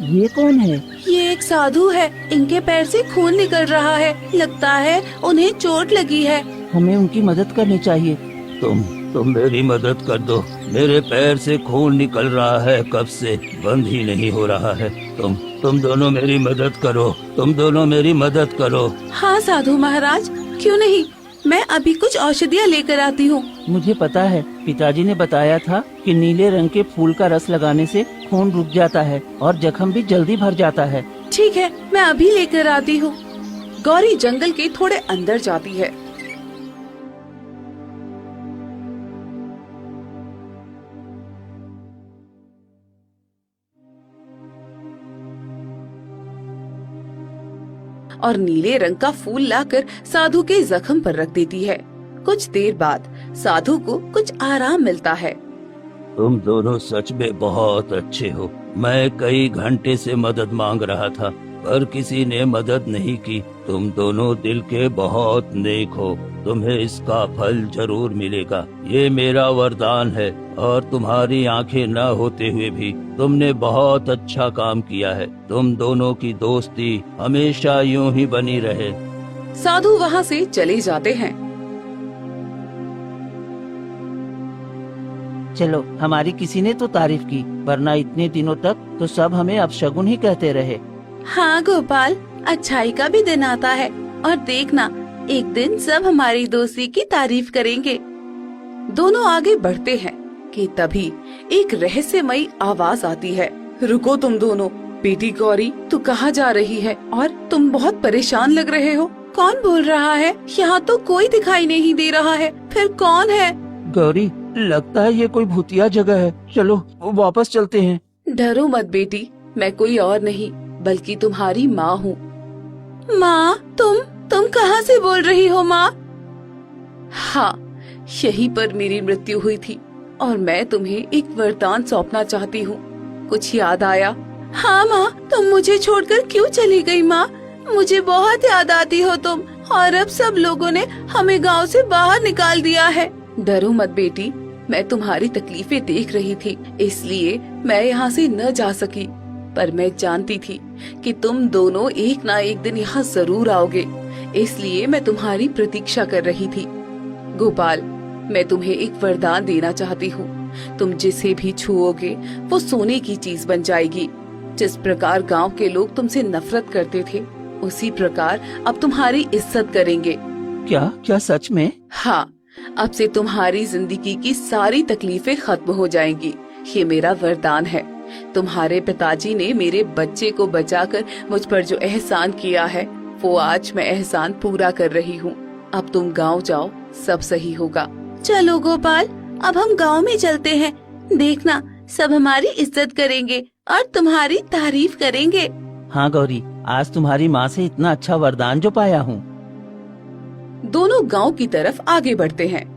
ये कौन है? ये एक साधु है। इनके पैर से खून निकल रहा है। लगता है उन्हें चोट लगी है। हमें उनकी मदद करनी चाहिए। तुम मेरी मदद कर दो। मेरे पैर से खून निकल रहा है, कब से बंद ही नहीं हो रहा है। तुम दोनों मेरी मदद करो। तुम दोनों मेरी मदद करो। हाँ साधु महाराज, क्यों नहीं, मैं अभी कुछ औषधियाँ लेकर आती हूँ। मुझे पता है, पिताजी ने बताया था कि नीले रंग के फूल का रस लगाने से खून रुक जाता है और जख्म भी जल्दी भर जाता है। ठीक है, मैं अभी लेकर आती हूँ। गौरी जंगल के थोड़े अंदर जाती है। और नीले रंग का फूल लाकर साधु के जख्म पर रख देती है। कुछ देर बाद साधु को कुछ आराम मिलता है। तुम दोनों सच में बहुत अच्छे हो। मैं कई घंटे से मदद मांग रहा था, पर किसी ने मदद नहीं की। तुम दोनों दिल के बहुत नेक हो। तुम्हें इसका फल जरूर मिलेगा। ये मेरा वरदान है। और तुम्हारी आंखें न होते हुए भी तुमने बहुत अच्छा काम किया है। तुम दोनों की दोस्ती हमेशा यूं ही बनी रहे। साधु वहाँ से चले जाते हैं। चलो, हमारी किसी ने तो तारीफ की, वरना इतने दिनों तक तो सब हमें अपशगुन ही कहते रहे। हाँ गोपाल, अच्छाई का भी दिन आता है। और देखना, एक दिन सब हमारी दोस्ती की तारीफ करेंगे। दोनों आगे बढ़ते हैं कि तभी एक रहस्यमयी आवाज आती है। रुको तुम दोनों। बेटी गौरी, तू कहाँ जा रही है? और तुम बहुत परेशान लग रहे हो। कौन बोल रहा है? यहाँ तो कोई दिखाई नहीं दे रहा है। फिर कौन है? गौरी, लगता है ये कोई भूतिया जगह है। चलो वापस चलते हैं। डरो मत बेटी, मैं कोई और नहीं बल्कि तुम्हारी माँ हूँ। माँ, तुम कहाँ से बोल रही हो माँ? हाँ, यहीं पर मेरी मृत्यु हुई थी और मैं तुम्हें एक वरदान सौंपना चाहती हूँ। कुछ याद आया? हाँ माँ, तुम मुझे छोड़कर क्यों चली गई माँ? मुझे बहुत याद आती हो तुम। और अब सब लोगों ने हमें गांव से बाहर निकाल दिया है। डरो मत बेटी, मैं तुम्हारी तकलीफें देख रही थी, इसलिए मैं यहाँ से न जा सकी। पर मैं जानती थी कि तुम दोनों एक ना एक दिन यहाँ जरूर आओगे, इसलिए मैं तुम्हारी प्रतीक्षा कर रही थी। गोपाल, मैं तुम्हें एक वरदान देना चाहती हूँ। तुम जिसे भी छुओगे वो सोने की चीज बन जाएगी। जिस प्रकार गांव के लोग तुमसे नफरत करते थे, उसी प्रकार अब तुम्हारी इज्जत करेंगे। क्या सच में? हाँ, अब से तुम्हारी जिंदगी की सारी तकलीफें खत्म हो जाएंगी। ये मेरा वरदान है। तुम्हारे पिताजी ने मेरे बच्चे को बचाकर मुझ पर जो एहसान किया है, वो आज मैं एहसान पूरा कर रही हूँ। अब तुम गांव जाओ, सब सही होगा। चलो गोपाल, अब हम गांव में चलते हैं। देखना, सब हमारी इज्जत करेंगे और तुम्हारी तारीफ करेंगे। हाँ गौरी, आज तुम्हारी माँ से इतना अच्छा वरदान जो पाया हूँ। दोनों गांव की तरफ आगे बढ़ते हैं।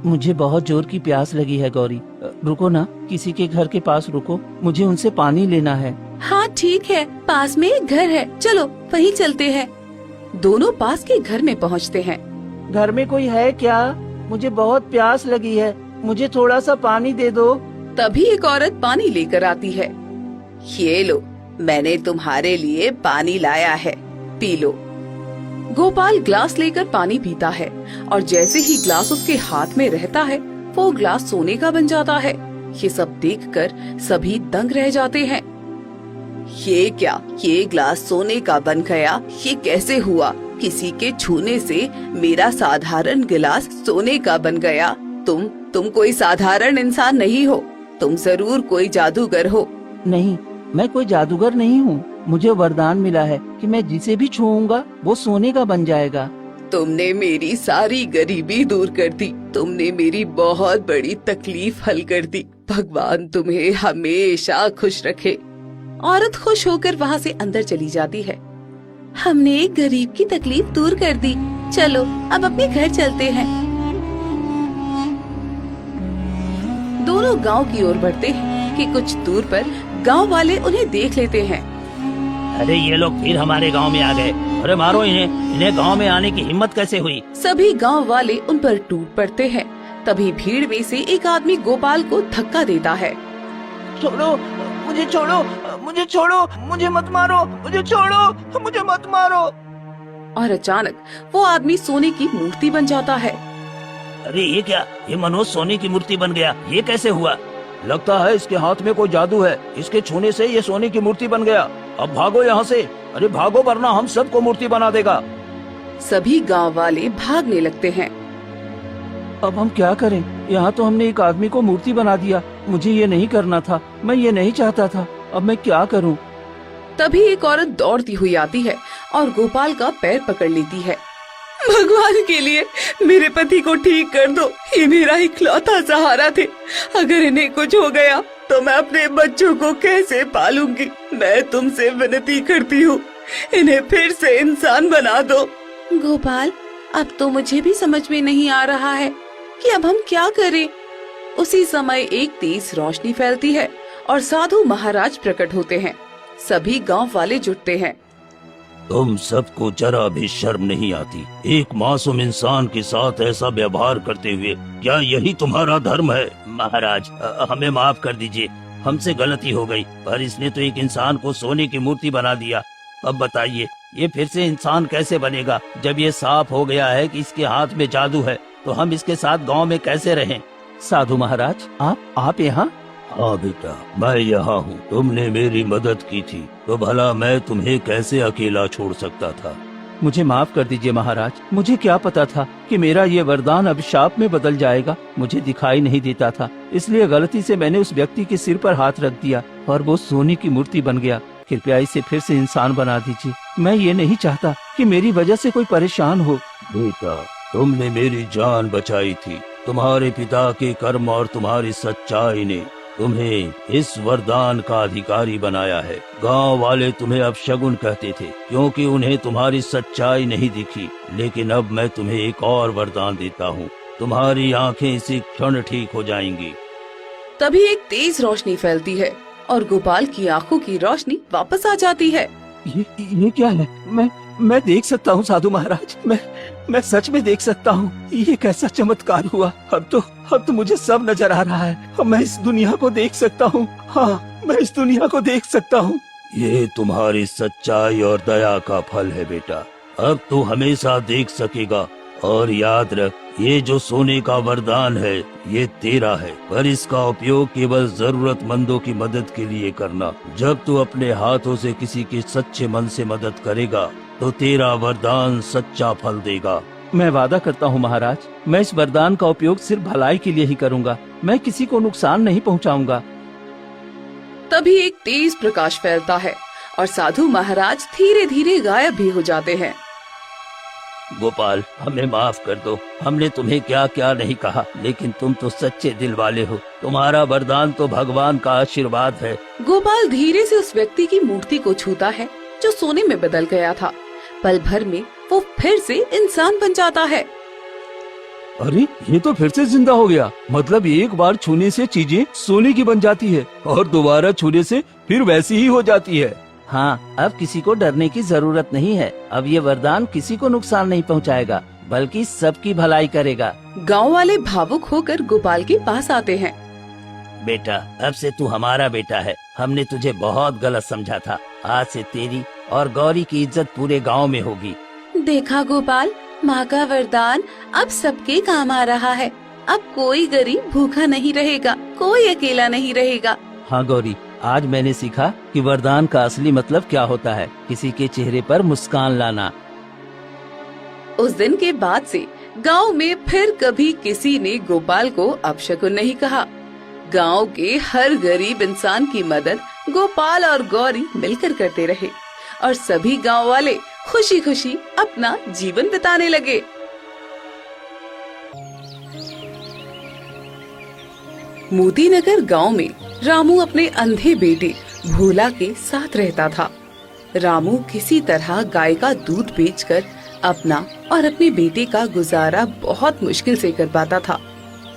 मुझे बहुत जोर की प्यास लगी है गौरी। रुको ना, किसी के घर के पास रुको, मुझे उनसे पानी लेना है। हाँ ठीक है, पास में एक घर है, चलो वहीं चलते हैं। दोनों पास के घर में पहुँचते हैं। घर में कोई है क्या? मुझे बहुत प्यास लगी है, मुझे थोड़ा सा पानी दे दो। तभी एक औरत पानी लेकर आती है। ये लो, मैंने तुम्हारे लिए पानी लाया है, पी लो। गोपाल ग्लास लेकर पानी पीता है और जैसे ही ग्लास उसके हाथ में रहता है, वो ग्लास सोने का बन जाता है। ये सब देखकर सभी दंग रह जाते हैं। ये क्या? ये ग्लास सोने का बन गया? ये कैसे हुआ? किसी के छूने से मेरा साधारण गिलास सोने का बन गया। तुम कोई साधारण इंसान नहीं हो, तुम जरूर कोई जादूगर हो। नहीं, मैं कोई जादूगर नहीं हूँ। मुझे वरदान मिला है कि मैं जिसे भी छूऊंगा वो सोने का बन जाएगा। तुमने मेरी सारी गरीबी दूर कर दी। तुमने मेरी बहुत बड़ी तकलीफ हल कर दी। भगवान तुम्हें हमेशा खुश रखे। औरत खुश होकर वहाँ से अंदर चली जाती है। हमने एक गरीब की तकलीफ दूर कर दी। चलो अब अपने घर चलते हैं। दोनों गांव की ओर बढ़ते हैं कि कुछ दूर पर गांव वाले उन्हें देख लेते हैं। अरे ये लोग फिर हमारे गांव में आ गए। अरे मारो इन्हें गांव में आने की हिम्मत कैसे हुई? सभी गांव वाले उन पर टूट पड़ते हैं। तभी भीड़ में से एक आदमी गोपाल को धक्का देता है। छोड़ो मुझे छोड़ो, मुझे छोड़ो, मुझे मत मारो, मुझे छोड़ो, मुझे मत मारो। और अचानक वो आदमी सोने की मूर्ति बन जाता है। अरे ये क्या, ये मनोज सोने की मूर्ति बन गया, ये कैसे हुआ? लगता है इसके हाथ में कोई जादू है, इसके छूने से ये सोने की मूर्ति बन गया। अब भागो यहाँ से, अरे भागो वरना हम सबको मूर्ति बना देगा। सभी गांव वाले भागने लगते हैं। अब हम क्या करें? यहाँ तो हमने एक आदमी को मूर्ति बना दिया। मुझे ये नहीं करना था, मैं ये नहीं चाहता था। अब मैं क्या करूँ? तभी एक औरत दौड़ती हुई आती है और गोपाल का पैर पकड़ लेती है। भगवान के लिए मेरे पति को ठीक कर दो, ये मेरा इकलौता सहारा थे। अगर इन्हें कुछ हो गया तो मैं अपने बच्चों को कैसे पालूंगी? मैं तुमसे विनती करती हूँ, इन्हें फिर से इंसान बना दो। गोपाल, अब तो मुझे भी समझ में नहीं आ रहा है कि अब हम क्या करें। उसी समय एक तेज रोशनी फैलती है और साधु महाराज प्रकट होते हैं। सभी गांव वाले जुटते हैं। तुम सबको जरा भी शर्म नहीं आती? एक मासूम इंसान के साथ ऐसा व्यवहार करते हुए, क्या यही तुम्हारा धर्म है? महाराज, हमें माफ कर दीजिए, हमसे गलती हो गई, पर इसने तो एक इंसान को सोने की मूर्ति बना दिया। अब बताइए, ये फिर से इंसान कैसे बनेगा? जब ये साफ हो गया है कि इसके हाथ में जादू है, तो हम इसके साथ गांव में कैसे रहें? साधु महाराज, आप यहाँ? हाँ बेटा, मैं यहाँ हूँ। तुमने मेरी मदद की थी, तो भला मैं तुम्हें कैसे अकेला छोड़ सकता था? मुझे माफ कर दीजिए महाराज, मुझे क्या पता था कि मेरा ये वरदान अब शाप में बदल जाएगा। मुझे दिखाई नहीं देता था, इसलिए गलती से मैंने उस व्यक्ति के सिर पर हाथ रख दिया और वो सोने की मूर्ति बन गया। कृपया इसे फिर से इंसान बना दीजिए। मैं ये नहीं चाहता कि मेरी वजह से कोई परेशान हो। बेटा, तुमने मेरी जान बचाई थी। तुम्हारे पिता के कर्म और तुम्हारी सच्चाई ने तुम्हें इस वरदान का अधिकारी बनाया है। गांव वाले तुम्हें अपशगुन कहते थे क्योंकि उन्हें तुम्हारी सच्चाई नहीं दिखी, लेकिन अब मैं तुम्हें एक और वरदान देता हूँ। तुम्हारी आंखें इसी क्षण ठीक हो जाएंगी। तभी एक तेज रोशनी फैलती है और गोपाल की आंखों की रोशनी वापस आ जाती है। ये क्या है? मैं देख सकता हूँ साधु महाराज, मैं सच में देख सकता हूँ। ये कैसा चमत्कार हुआ? अब तो मुझे सब नजर आ रहा है। अब मैं इस दुनिया को देख सकता हूँ। हाँ, मैं इस दुनिया को देख सकता हूँ। ये तुम्हारी सच्चाई और दया का फल है बेटा। अब तू हमेशा देख सकेगा। और याद रख, ये जो सोने का वरदान है ये तेरा है, पर इसका उपयोग केवल जरूरतमंदों की मदद के लिए करना। जब तू अपने हाथों से किसी के सच्चे मन से मदद करेगा तो तेरा वरदान सच्चा फल देगा। मैं वादा करता हूँ महाराज, मैं इस वरदान का उपयोग सिर्फ भलाई के लिए ही करूँगा। मैं किसी को नुकसान नहीं पहुँचाऊंगा। तभी एक तेज प्रकाश फैलता है और साधु महाराज धीरे धीरे गायब भी हो जाते हैं। गोपाल, हमें माफ कर दो। हमने तुम्हें क्या क्या नहीं कहा, लेकिन तुम तो सच्चे दिल वाले हो। तुम्हारा वरदान तो भगवान का आशीर्वाद है। गोपाल धीरे से उस व्यक्ति की मूर्ति को छूता है जो सोने में बदल गया था। पल भर में वो फिर से इंसान बन जाता है। अरे, ये तो फिर से जिंदा हो गया। मतलब एक बार छूने से चीजें सोने की बन जाती है और दोबारा छूने से फिर वैसी ही हो जाती है। हाँ, अब किसी को डरने की जरूरत नहीं है। अब ये वरदान किसी को नुकसान नहीं पहुँचाएगा, बल्कि सबकी भलाई करेगा। गांव वाले भावुक होकर गोपाल के पास आते हैं। बेटा, अब से तू हमारा बेटा है। हमने तुझे बहुत गलत समझा था। आज से तेरी और गौरी की इज्जत पूरे गांव में होगी। देखा गोपाल, माँ का वरदान अब सबके काम आ रहा है। अब कोई गरीब भूखा नहीं रहेगा, कोई अकेला नहीं रहेगा। हाँ गौरी, आज मैंने सीखा कि वरदान का असली मतलब क्या होता है। किसी के चेहरे पर मुस्कान लाना। उस दिन के बाद से गांव में फिर कभी किसी ने गोपाल को अपशकुन नहीं कहा। गांव के हर गरीब इंसान की मदद गोपाल और गौरी मिलकर करते रहे और सभी गांव वाले खुशी खुशी अपना जीवन बिताने लगे। मोतीनगर गांव में रामू अपने अंधे बेटे भोला के साथ रहता था। रामू किसी तरह गाय का दूध बेचकर अपना और अपने बेटे का गुजारा बहुत मुश्किल से कर पाता था।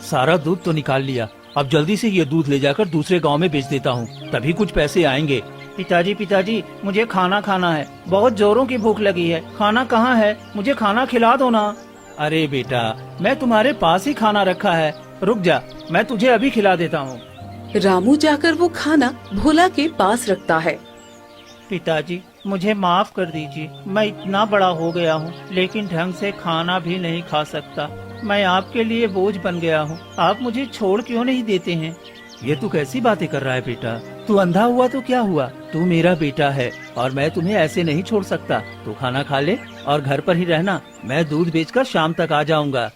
सारा दूध तो निकाल लिया, अब जल्दी से ये दूध ले जाकर दूसरे गांव में बेच देता हूँ, तभी कुछ पैसे आएंगे। पिताजी, मुझे खाना खाना है। बहुत जोरों की भूख लगी है। खाना कहाँ है? मुझे खाना खिला दो ना। अरे बेटा, मैं तुम्हारे पास ही खाना रखा है। रुक जा, मैं तुझे अभी खिला देता हूँ। रामू जाकर वो खाना भोला के पास रखता है। पिताजी, मुझे माफ कर दीजिए। मैं इतना बड़ा हो गया हूँ, लेकिन ढंग से खाना भी नहीं खा सकता। मैं आपके लिए बोझ बन गया हूँ। आप मुझे छोड़ क्यों नहीं देते हैं? ये तू कैसी बातें कर रहा है बेटा? तू अंधा हुआ तो क्या हुआ? तू मेरा बेटा है और मैं तुम्हें ऐसे नहीं छोड़ सकता। तू खाना खा ले और घर पर ही रहना। मैं दूध बेचकर शाम तक आ जाऊंगा।